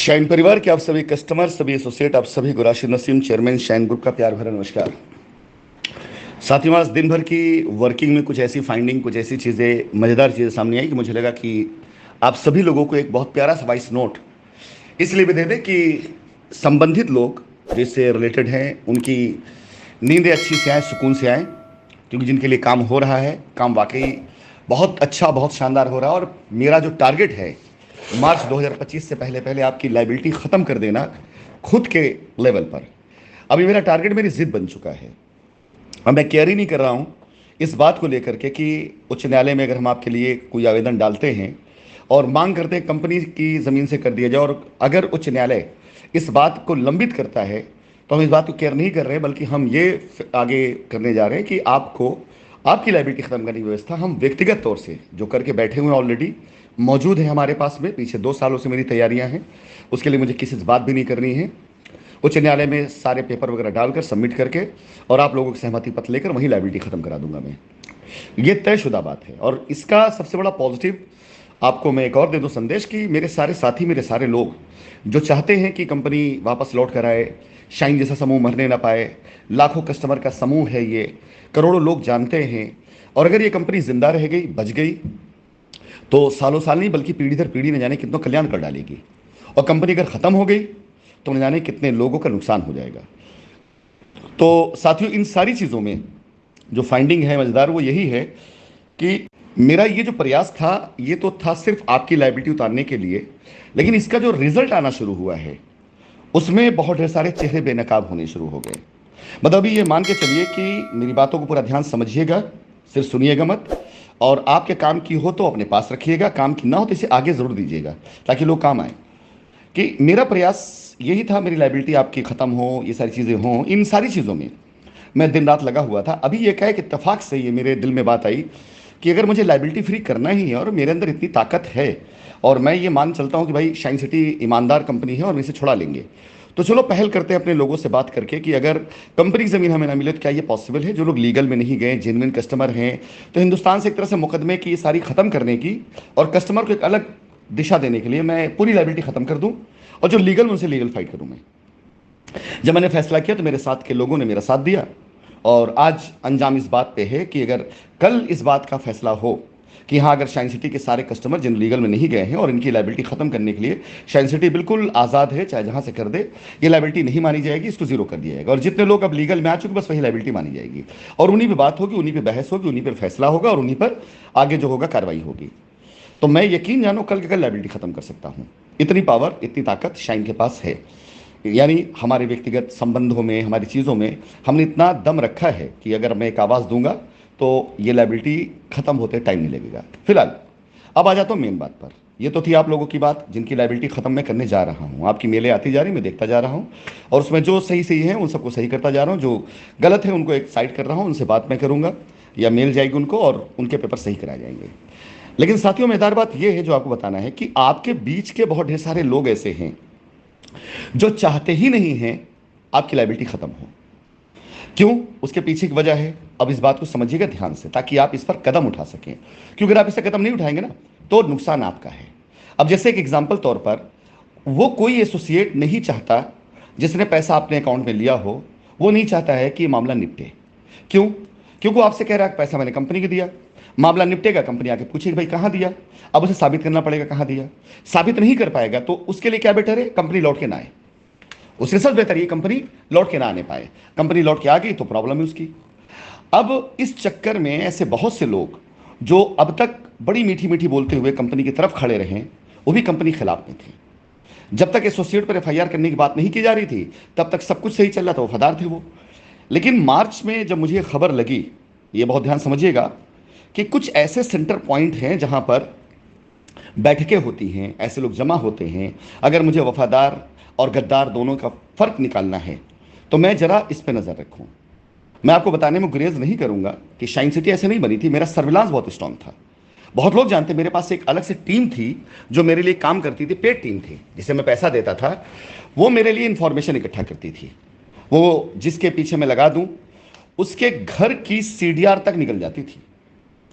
Shine परिवार के आप सभी कस्टमर, सभी एसोसिएट, आप सभी को Rashid Naseem, chairman shine group का प्यार भरा नमस्कार। साथियों, आज दिन भर की वर्किंग में कुछ ऐसी फाइंडिंग, कुछ ऐसी चीज़ें, मज़ेदार चीज़ें सामने आई कि मुझे लगा कि आप सभी लोगों को एक बहुत प्यारा सा वॉइस नोट इसलिए भी दे दें कि संबंधित लोग जिससे रिलेटेड हैं उनकी नींदें अच्छी से आए, सुकून से आए, क्योंकि जिनके लिए काम हो रहा है, काम वाकई बहुत अच्छा, बहुत शानदार हो रहा है। और मेरा जो टारगेट है मार्च 2025 से पहले पहले आपकी लाइबिलिटी ख़त्म कर देना खुद के लेवल पर, अभी मेरा टारगेट मेरी जिद बन चुका है। और मैं केयर ही नहीं कर रहा हूँ इस बात को लेकर के कि उच्च न्यायालय में अगर हम आपके लिए कोई आवेदन डालते हैं और मांग करते हैं कंपनी की ज़मीन से कर दिया जाए, और अगर उच्च न्यायालय इस बात को लंबित करता है तो हम इस बात को केयर नहीं कर रहे हैं, बल्कि हम ये आगे करने जा रहे हैं कि आपको आपकी लाइबिलिटी ख़त्म करने की व्यवस्था हम व्यक्तिगत तौर से जो करके बैठे हुए हैं, ऑलरेडी मौजूद है हमारे पास में। पीछे 2 सालों से मेरी तैयारियां हैं, उसके लिए मुझे किसी से बात भी नहीं करनी है। उच्च न्यायालय में सारे पेपर वगैरह डालकर सबमिट करके और आप लोगों की सहमति पत्र लेकर वहीं लाइबिलिटी खत्म करा दूंगा मैं। ये तयशुदा बात है। और इसका सबसे बड़ा पॉजिटिव आपको मैं एक और दे दूं संदेश कि मेरे सारे साथी, मेरे सारे लोग जो चाहते हैं कि कंपनी वापस लौट कर आए, शाइन जैसा समूह मरने ना पाए, लाखों कस्टमर का समूह है ये, करोड़ों लोग जानते हैं, और अगर ये कंपनी जिंदा रह गई, बच गई, तो सालों साल नहीं बल्कि पीढ़ी दर पीढ़ी न जाने कितना कल्याण कर डालेगी। और कंपनी अगर खत्म हो गई तो न जाने कितने लोगों का नुकसान हो जाएगा। तो साथियों, इन सारी चीज़ों में जो फाइंडिंग है मज़ेदार, वो यही है कि मेरा ये जो प्रयास था ये तो था सिर्फ आपकी लाइबिलिटी उतारने के लिए, लेकिन इसका जो रिजल्ट आना शुरू हुआ है उसमें बहुत ढेर सारे चेहरे बेनकाब होने शुरू हो गए। मतलब अभी ये मान के चलिए कि मेरी बातों को पूरा ध्यान समझिएगा, सिर्फ सुनिएगा मत, और आपके काम की हो तो अपने पास रखिएगा, काम की ना हो तो इसे आगे ज़रूर दीजिएगा ताकि लोग काम आए। कि मेरा प्रयास यही था मेरी लाइबिलिटी आपकी ख़त्म हो, ये सारी चीज़ें हों, इन सारी चीज़ों में मैं दिन रात लगा हुआ था। अभी ये क्या है कि इत्तेफाक से ये मेरे दिल में बात आई कि अगर मुझे लाइबिलिटी फ्री करना ही है और मेरे अंदर इतनी ताकत है और मैं ये मान चलता हूँ कि भाई शाइन सिटी ईमानदार कंपनी है और इसे छुड़ा लेंगे, तो चलो पहल करते हैं अपने लोगों से बात करके कि अगर कंपनी की ज़मीन हमें ना मिले तो क्या ये पॉसिबल है। जो लोग लीगल में नहीं गए, जेन्युइन कस्टमर हैं, तो हिंदुस्तान से एक तरह से मुकदमे की ये सारी ख़त्म करने की और कस्टमर को एक अलग दिशा देने के लिए मैं पूरी लाइबिलिटी ख़त्म कर दूँ, और जो लीगल उनसे लीगल फाइट करूँ मैं। जब मैंने फैसला किया तो मेरे साथ के लोगों ने मेरा साथ दिया, और आज अंजाम इस बात पे है कि अगर कल इस बात का फैसला हो कि हाँ, अगर शाइन सिटी के सारे कस्टमर जिन लीगल में नहीं गए हैं और इनकी लाइबिलिटी खत्म करने के लिए शाइन सिटी बिल्कुल आज़ाद है, चाहे जहाँ से कर दे, ये लाइबिलिटी नहीं मानी जाएगी, इसको जीरो कर दिया जाएगा। और जितने लोग अब लीगल में आ चुके बस वही लाइबिलिटी मानी जाएगी, और उन्हीं पर बात होगी, उन्हीं पर बहस होगी, उन्हीं पर फैसला होगा, और उन्हीं पर आगे जो होगा कार्रवाई होगी। तो मैं यकीन जानो कल के कल लाइबिलिटी खत्म कर सकता हूँ। इतनी पावर, इतनी ताकत शाइन के पास है। यानी हमारे व्यक्तिगत संबंधों में, हमारी चीज़ों में हमने इतना दम रखा है कि अगर मैं एक आवाज़ दूंगा तो ये लाइबिलिटी ख़त्म होते टाइम नहीं लगेगा। फिलहाल अब आ जाता हूँ मेन बात पर। ये तो थी आप लोगों की बात जिनकी लाइबिलिटी ख़त्म मैं करने जा रहा हूँ। आपकी मेलें आती जा रही, मैं देखता जा रहा हूँ, और उसमें जो सही सही है उन सबको सही करता जा रहा हूँ, जो गलत है उनको एक साइड कर रहा हूँ, उनसे बात मैं करूँगा या मेल जाएगी उनको और उनके पेपर सही कराए जाएंगे। लेकिन साथियों, मजेदार बात यह है जो आपको बताना है कि आपके बीच के बहुत ढेर सारे लोग ऐसे हैं जो चाहते ही नहीं हैं आपकी लाइबिलिटी खत्म हो। क्यों? उसके पीछे की वजह है। अब इस बात को समझिएगा ध्यान से ताकि आप इस पर कदम उठा सकें, क्योंकि अगर आप इस पर कदम नहीं उठाएंगे ना तो नुकसान आपका है। अब जैसे एक एग्जाम्पल तौर पर, वो कोई एसोसिएट नहीं चाहता जिसने पैसा अपने अकाउंट में लिया हो, वो नहीं चाहता है कि ये मामला निपटे। क्यों? क्योंकि वो आपसे कह रहा है पैसा मैंने कंपनी को दिया, मामला निपटेगा, कंपनी आके पूछेगी भाई कहाँ दिया, अब उसे साबित करना पड़ेगा कहाँ दिया। साबित नहीं कर पाएगा तो उसके लिए क्या बेटर है, कंपनी लौट के ना आए। उससे सब बेहतर ये कंपनी लौट के ना आने पाए। कंपनी लौट के आ गई तो प्रॉब्लम है उसकी। अब इस चक्कर में ऐसे बहुत से लोग जो अब तक बड़ी मीठी मीठी बोलते हुए कंपनी की तरफ खड़े रहे, वो भी कंपनी के खिलाफ में थे। जब तक एसोसिएट पर एफआईआर करने की बात नहीं की जा रही थी तब तक सब कुछ सही चल रहा था, वफादार थे वो। लेकिन मार्च में जब मुझे खबर लगी, ये बहुत ध्यान समझिएगा, कि कुछ ऐसे सेंटर पॉइंट हैं जहां पर बैठकें होती हैं, ऐसे लोग जमा होते हैं, अगर मुझे वफादार और गद्दार दोनों का फ़र्क निकालना है तो मैं ज़रा इस पर नज़र रखूं। मैं आपको बताने में गुरेज नहीं करूंगा कि शाइन सिटी ऐसे नहीं बनी थी, मेरा सर्विलांस बहुत स्ट्रांग था। बहुत लोग जानते हैं मेरे पास एक अलग से टीम थी जो मेरे लिए काम करती थी, पेड टीम थी, जिसे मैं पैसा देता था, वो मेरे लिए इंफॉर्मेशन इकट्ठा करती थी। वो जिसके पीछे मैं लगा दूं उसके घर की सीडीआर तक निकल जाती थी,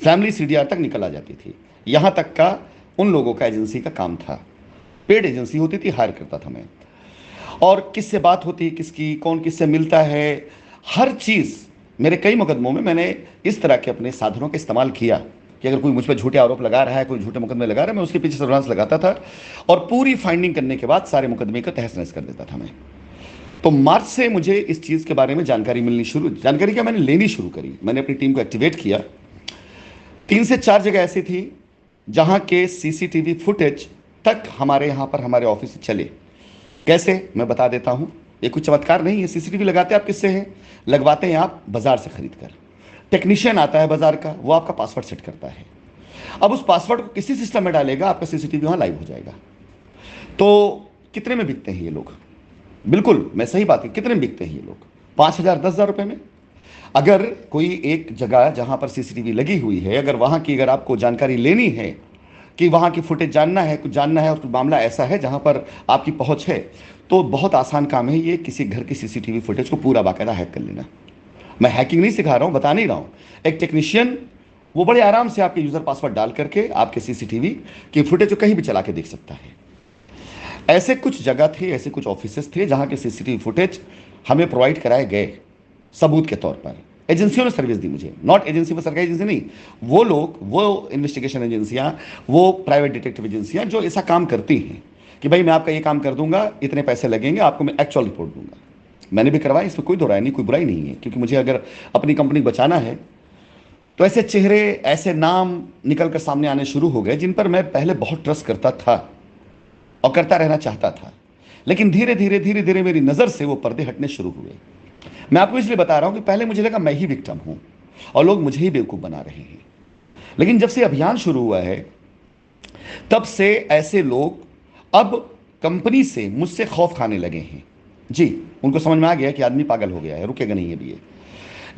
फैमिली सीडीआर तक निकल आ जाती थी। यहां तक का उन लोगों का एजेंसी का काम था। पेड एजेंसी होती थी, हायर करता था मैं। और किससे बात होती है, किसकी, कौन किससे मिलता है, हर चीज़। मेरे कई मुकदमों में मैंने इस तरह के अपने साधनों का इस्तेमाल किया कि अगर कोई मुझ पर झूठे आरोप लगा रहा है, कोई झूठे मुकदमे लगा रहा है, मैं उसके पीछे सर्विलांस लगाता था और पूरी फाइंडिंग करने के बाद सारे मुकदमे को तहस नहस कर देता था मैं। तो मार्च से मुझे इस चीज़ के बारे में जानकारी क्या मैंने लेनी शुरू करी। मैंने अपनी टीम को एक्टिवेट किया। 3 से 4 जगह ऐसी थी जहां के सीसीटीवी फुटेज तक हमारे यहां पर हमारे ऑफिस से चले। कैसे, मैं बता देता हूं। ये कुछ चमत्कार नहीं है। सीसीटीवी लगाते आप किससे हैं? लगवाते हैं आप बाजार से खरीद कर। टेक्नीशियन आता है बाजार का, वो आपका पासवर्ड सेट करता है। अब उस पासवर्ड को किसी सिस्टम में डालेगा, आपका सीसीटीवी वहां लाइव हो जाएगा। तो कितने में बिकते हैं ये लोग? बिल्कुल मैं सही बात है, कितने में बिकते हैं ये लोग? 5,000 10,000 रुपए में। अगर कोई एक जगह जहां पर सीसीटीवी लगी हुई है, अगर वहां की अगर आपको जानकारी लेनी है कि वहां की फुटेज जानना है, कुछ जानना है और कुछ मामला ऐसा है जहां पर आपकी पहुंच है, तो बहुत आसान काम है ये, किसी घर की सीसीटीवी फुटेज को पूरा बाकायदा हैक कर लेना। मैं हैकिंग नहीं सिखा रहा हूं, बता नहीं रहा हूं। एक टेक्नीशियन वो बड़े आराम से आपके यूजर पासवर्ड डाल करके आपके सीसीटीवी की फुटेज को कहीं भी चला के देख सकता है। ऐसे कुछ जगह थे, ऐसे कुछ ऑफिसेस थे जहां के सीसीटीवी फुटेज हमें प्रोवाइड कराए गए सबूत के तौर पर। एजेंसियों ने सर्विस दी मुझे, नॉट एजेंसी, पर सरकारी एजेंसी नहीं, वो लोग, वो इन्वेस्टिगेशन एजेंसियां, वो प्राइवेट डिटेक्टिव एजेंसियां जो ऐसा काम करती हैं कि भाई मैं आपका ये काम कर दूंगा, इतने पैसे लगेंगे, आपको मैं एक्चुअल रिपोर्ट दूंगा। मैंने भी करवाया, इसमें कोई दो राय नहीं, कोई बुराई नहीं है, क्योंकि मुझे अगर अपनी कंपनी बचाना है तो ऐसे चेहरे, ऐसे नाम निकल कर सामने आने शुरू हो गए जिन पर मैं पहले बहुत ट्रस्ट करता था और करता रहना चाहता था, लेकिन धीरे धीरे मेरी नज़र से वो पर्दे हटने शुरू हुए। मैं आपको इसलिए बता रहा हूं कि पहले मुझे लगा मैं ही विक्टिम हूं और लोग मुझे ही बेवकूफ़ बना रहे हैं, लेकिन जब से अभियान शुरू हुआ है तब से ऐसे लोग अब कंपनी से मुझसे खौफ खाने लगे हैं। जी, उनको समझ में आ गया कि आदमी पागल हो गया है, रुकेगा नहीं अभी ये।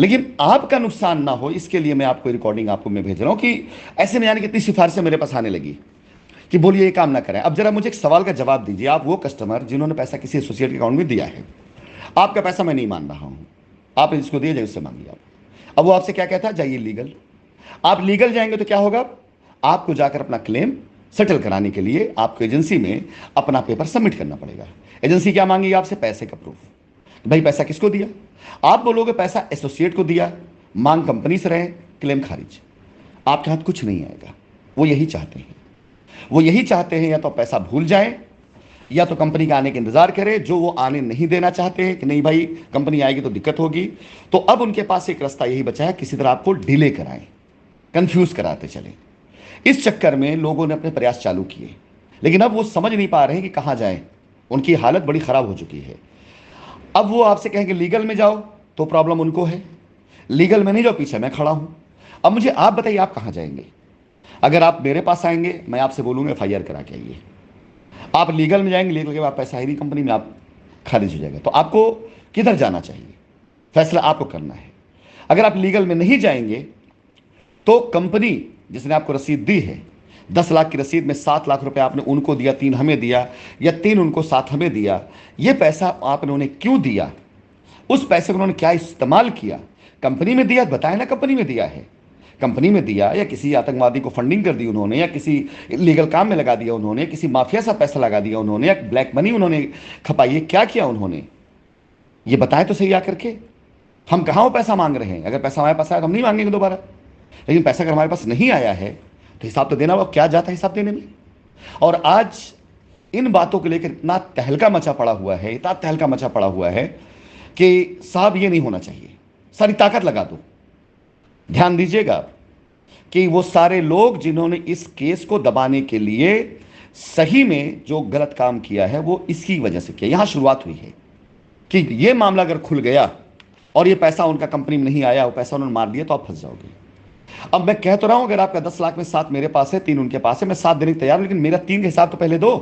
लेकिन आपका नुकसान ना हो इसके लिए मैं आपको रिकॉर्डिंग आपको मैं भेज रहा हूं कि ऐसे नहीं, यानी कितनी सिफारिशें मेरे पास आने लगी कि बोलिए ये काम ना करें। अब जरा मुझे एक सवाल का जवाब दीजिए, आप वो कस्टमर जिन्होंने पैसा किसी एसोसिएट के अकाउंट में दिया है, आपका पैसा मैं नहीं मान रहा हूं, आप जिसको दिए जाए उससे मांगिए आप। अब वो आपसे क्या कहता है? जाइए लीगल। आप लीगल जाएंगे तो क्या होगा? आपको जाकर अपना क्लेम सेटल कराने के लिए आपको एजेंसी में अपना पेपर सबमिट करना पड़ेगा। एजेंसी क्या मांगेगी आपसे? पैसे का प्रूफ। भाई पैसा किसको दिया? आप बोलोगे पैसा एसोसिएट को दिया, मांग कंपनी से रहे, क्लेम खारिज, आपके हाथ कुछ नहीं आएगा। वो यही चाहते हैं, वो यही चाहते हैं या तो पैसा भूल जाए या तो कंपनी के आने के इंतजार करें, जो वो आने नहीं देना चाहते हैं कि नहीं भाई कंपनी आएगी तो दिक्कत होगी। तो अब उनके पास एक रास्ता यही बचा है, किसी तरह आपको डिले कराएं, कंफ्यूज कराते चले। इस चक्कर में लोगों ने अपने प्रयास चालू किए, लेकिन अब वो समझ नहीं पा रहे हैं कि कहां जाएं। उनकी हालत बड़ी खराब हो चुकी है। अब वो आपसे कहेंगे लीगल में जाओ तो प्रॉब्लम उनको है, लीगल में नहीं जाओ, पीछे मैं खड़ा हूं। अब मुझे आप बताइए आप कहां जाएंगे? अगर आप मेरे पास आएंगे मैं आपसे बोलूंगा एफआईआर करा के आइए। आप लीगल में जाएंगे, लीगल के बाद पैसा है नहीं कंपनी में, आप खारिज हो जाएगा। तो आपको किधर जाना चाहिए? फैसला आपको करना है। अगर आप लीगल में नहीं जाएंगे तो कंपनी जिसने आपको रसीद दी है, 10 लाख की रसीद में 7 लाख रुपए आपने उनको दिया, 3 हमें दिया, या 3 उनको 7 हमें दिया, ये पैसा आपने उन्हें क्यों दिया? उस पैसे को उन्होंने क्या इस्तेमाल किया? कंपनी में दिया, बताए ना कंपनी में दिया है। कंपनी में दिया या किसी आतंकवादी को फंडिंग कर दी उन्होंने, या किसी लीगल काम में लगा दिया उन्होंने, किसी माफिया सा पैसा लगा दिया उन्होंने, या ब्लैक मनी उन्होंने खपाई है, क्या किया उन्होंने? ये बताए तो सही आकर के। हम कहाँ वो पैसा मांग रहे हैं? अगर पैसा हमारे पास आया तो हम नहीं मांगेंगे दोबारा, लेकिन पैसा अगर हमारे पास नहीं आया है तो हिसाब तो देना होगा। क्या जाता है हिसाब देने में? और आज इन बातों को लेकर इतना तहलका मचा पड़ा हुआ है, इतना तहलका मचा पड़ा हुआ है कि साहब ये नहीं होना चाहिए, सारी ताकत लगा दो। ध्यान दीजिएगा कि वो सारे लोग जिन्होंने इस केस को दबाने के लिए सही में जो गलत काम किया है वो इसकी वजह से किया। यहां शुरुआत हुई है कि ये मामला अगर खुल गया और ये पैसा उनका कंपनी में नहीं आया, वो पैसा उन्होंने मार दिया, तो आप फंस जाओगे। अब मैं कह तो रहा हूं अगर आपका 10 लाख में 7 मेरे पास है, 3 उनके पास है, मैं 7 देने को तैयार हूं, लेकिन मेरा 3 का हिसाब तो पहले दो।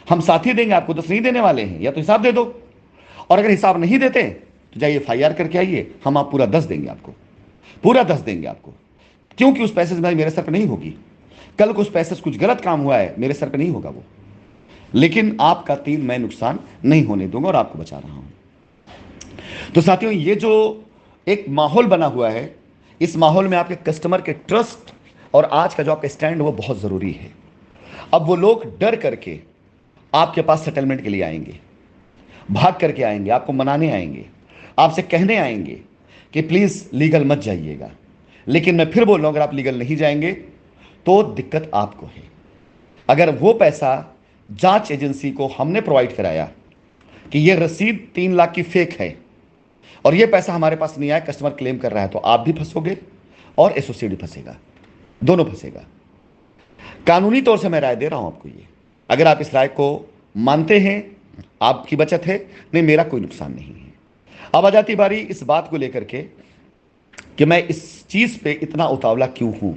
हम 7 ही देंगे आपको, 10 नहीं देने वाले हैं, या तो हिसाब दे दो। और अगर हिसाब नहीं देते तो जाइए एफआईआर करके आइए, हम आप पूरा 10 देंगे आपको, पूरा 10 देंगे आपको। क्योंकि उस पैसे से मेरे सर पर नहीं होगी, कल को उस पैसे से कुछ गलत काम हुआ है मेरे सर पर नहीं होगा वो, लेकिन आपका 3 मैं नुकसान नहीं होने दूंगा और आपको बचा रहा हूं। तो साथियों, ये जो एक माहौल बना हुआ है, इस माहौल में आपके कस्टमर के ट्रस्ट और आज का जो आपका स्टैंड वो बहुत जरूरी है। अब वो लोग डर करके आपके पास सेटलमेंट के लिए आएंगे, भाग करके आएंगे, आपको मनाने आएंगे, आपसे कहने आएंगे कि प्लीज लीगल मत जाइएगा। लेकिन मैं फिर बोल रहा हूं, अगर आप लीगल नहीं जाएंगे तो दिक्कत आपको है। अगर वो पैसा जांच एजेंसी को हमने प्रोवाइड कराया कि ये रसीद 3 लाख की फेक है और ये पैसा हमारे पास नहीं आया, कस्टमर क्लेम कर रहा है, तो आप भी फंसोगे और एसोसिएट भी फंसेगा, दोनों फंसेगा। कानूनी तौर से मैं राय दे रहा हूं आपको, ये अगर आप इस राय को मानते हैं, आपकी बचत है, नहीं मेरा कोई नुकसान नहीं है। अब आ जाती बारी इस बात को लेकर के कि मैं इस चीज पे इतना उतावला क्यों हूं।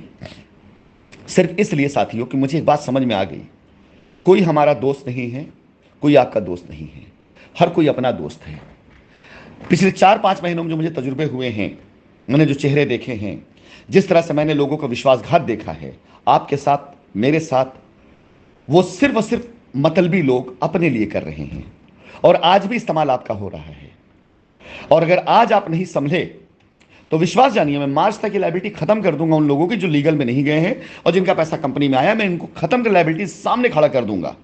सिर्फ इसलिए साथियों कि मुझे एक बात समझ में आ गई, कोई हमारा दोस्त नहीं है, कोई आपका दोस्त नहीं है, हर कोई अपना दोस्त है। पिछले 4-5 महीनों में जो मुझे तजुर्बे हुए हैं, मैंने जो चेहरे देखे हैं, जिस तरह से मैंने लोगों का विश्वासघात देखा है आपके साथ, मेरे साथ, वो सिर्फ और सिर्फ मतलबी लोग अपने लिए कर रहे हैं और आज भी इस्तेमाल आपका हो रहा है। और अगर आज आप नहीं संभले तो विश्वास जानिए, मैं मार्च तक की लायबिलिटी खत्म कर दूंगा उन लोगों की जो लीगल में नहीं गए हैं और जिनका पैसा कंपनी में आया। मैं इनको खत्म कर लायबिलिटी सामने खड़ा कर दूंगा,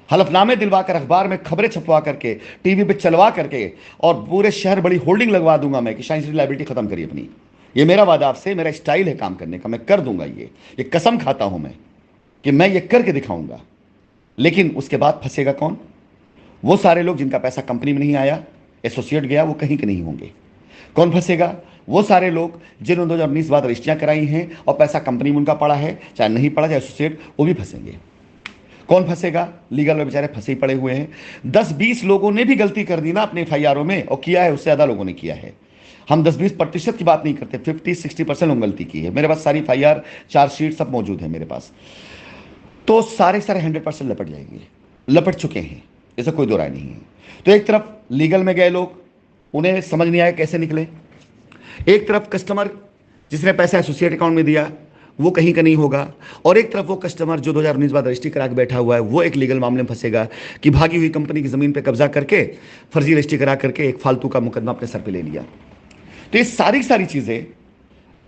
हलफनामे दिलवाकर, अखबार में खबरें छपवा करके, टीवी पे चलवा करके और पूरे शहर बड़ी होल्डिंग लगवा दूंगा मैं कि शाइन सिटी लायबिलिटी खत्म करिए अपनी। ये मेरा वादा आपसे, मेरा स्टाइल है काम करने का, मैं कर दूंगा। ये कसम खाता हूं मैं कि मैं ये करके दिखाऊंगा। लेकिन उसके बाद फंसेगा कौन? वो सारे लोग जिनका पैसा कंपनी में नहीं आया, एसोसिएट गया, वो कहीं के नहीं होंगे। कौन फंसेगा? वो सारे लोग जिन्होंने 2019 बाद रजिस्ट्रियां कराई हैं और पैसा कंपनी में उनका पड़ा है, चाहे नहीं पड़ा, चाहे एसोसिएट, वो भी फंसेंगे। कौन फंसेगा? लीगल में बेचारे फंसे ही पड़े हुए हैं। 10-20 लोगों ने भी गलती कर दी ना अपने एफआईआरों में, और किया है उससे ज्यादा लोगों ने किया है। हम 10-20% की बात नहीं करते, 50-60% लोग गलती की है। मेरे पास सारी एफआईआर, चार्जशीट सब मौजूद है मेरे पास। तो सारे 100% लपट जाएंगे, लपट चुके हैं, ऐसा कोई दो राय नहीं है। तो एक तरफ लीगल में गए लोग, उन्हें समझ नहीं आया कैसे निकले। एक तरफ कस्टमर जिसने पैसा एसोसिएट अकाउंट में दिया वो कहीं का नहीं होगा, और एक तरफ वो कस्टमर जो 2019 बाद रजिस्ट्री करा के बैठा हुआ है, वो एक लीगल मामले में फंसेगा कि भागी हुई कंपनी की जमीन पे कब्जा करके फर्जी रजिस्ट्री करा करके एक फालतू का मुकदमा अपने सर पे ले लिया। तो ये सारी चीजें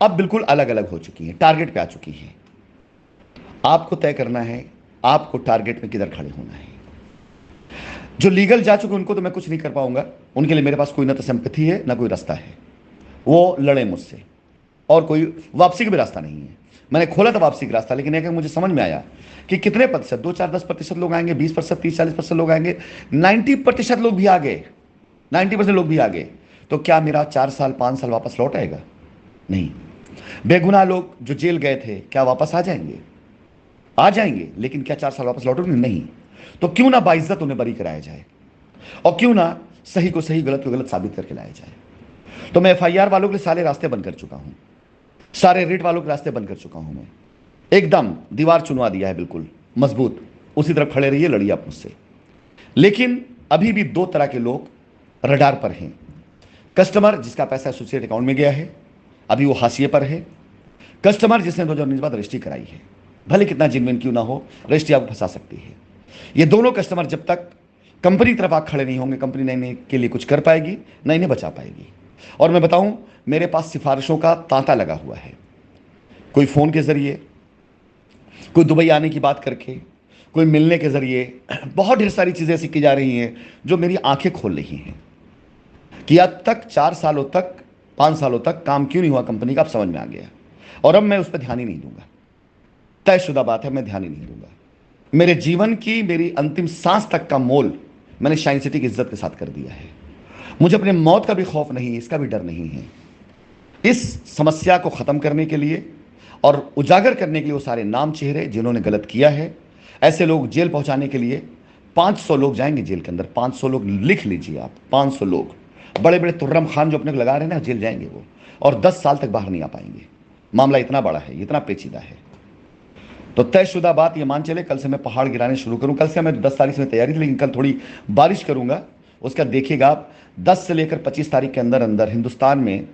अब बिल्कुल अलग अलग हो चुकी हैं, टारगेट पे आ चुकी हैं। आपको तय करना है आपको टारगेट में किधर खड़े होना है। जो लीगल जा चुके उनको तो मैं कुछ नहीं कर पाऊंगा, उनके लिए मेरे पास कोई ना तो सिंपैथी है ना कोई रास्ता है, वो लड़े मुझसे, और कोई वापसी का भी रास्ता नहीं है। मैंने खोला था वापसी का रास्ता, लेकिन एक मुझे समझ में आया कि कितने प्रतिशत, 2-4-10% लोग आएंगे, 20%, 30-40% लोग आएंगे, 90% लोग भी आ गए, 90% लोग भी आ गए, तो क्या मेरा 4 साल 5 साल वापस लौट आएगा? नहीं। बेगुनाह लोग जो जेल गए थे क्या वापस आ जाएंगे? आ जाएंगे, लेकिन क्या 4 साल वापस लौटोगे? नहीं। तो क्यों ना बाइज्जत उन्हें बरी कराया जाए, और क्यों ना सही को सही, गलत को गलत साबित करके लाया जाए। तो मैं एफआईआर वालों के लिए सारे रास्ते बंद कर चुका हूं, सारे रेट वालों के रास्ते बंद कर चुका हूं मैं, एकदम दीवार चुनवा दिया है बिल्कुल मजबूत। उसी तरफ खड़े रहिए, लड़िए आप मुझसे। लेकिन अभी भी 2 तरह के लोग रडार पर हैं। कस्टमर जिसका पैसा एसोसिएट अकाउंट में गया है, अभी वो हाशिए पर है। कस्टमर जिसने 2019 बाद रजिस्ट्री कराई है, भले कितना जिनविन क्यों ना हो, रजिस्ट्री आपको फंसा सकती है। ये दोनों कस्टमर जब तक कंपनी की तरफ आग खड़े नहीं होंगे, कंपनी नहीं के लिए कुछ कर पाएगी, ना इन्हें बचा पाएगी। और मैं बताऊं, मेरे पास सिफारिशों का तांता लगा हुआ है, कोई फोन के जरिए, कोई दुबई आने की बात करके, कोई मिलने के जरिए, बहुत ढेर सारी चीजें ऐसी की जा रही हैं जो मेरी आंखें खोल रही हैं कि अब तक 4 सालों तक 5 सालों तक काम क्यों नहीं हुआ कंपनी का, अब समझ में आ गया। और अब मैं उस पर ध्यान ही नहीं दूंगा, तयशुदा बात है, मैं ध्यान ही नहीं दूंगा। मेरे जीवन की, मेरी अंतिम सांस तक का मोल मैंने शाइन सिटी की इज्जत के साथ कर दिया है। मुझे अपने मौत का भी खौफ नहीं, इसका भी डर नहीं है। इस समस्या को खत्म करने के लिए और उजागर करने के लिए वो सारे नाम चेहरे जिन्होंने गलत किया है, ऐसे लोग जेल पहुंचाने के लिए 500 लोग जाएंगे जेल के अंदर। 500 लोग लिख लीजिए आप, 500 लोग, बड़े बड़े तुर्रम खान जो अपने को लगा रहे हैं ना, जेल जाएंगे वो, और 10 साल तक बाहर नहीं आ पाएंगे। मामला इतना बड़ा है, इतना पेचीदा है। तो तयशुदा बात ये मान चले, कल से मैं पहाड़ गिराने शुरू करूं। कल से मैं 10 तारीख में तैयारी थी, लेकिन कल थोड़ी बारिश करूंगा, उसका देखिएगा आप। 10 से लेकर 25 तारीख के अंदर अंदर हिंदुस्तान में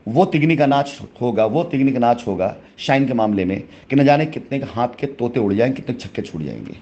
वो तिगनी का नाच होगा, वो तिगनी का नाच होगा शाइन के मामले में कि न जाने कितने हाथ के तोते उड़ जाएंगे, कितने छक्के छूट जाएंगे।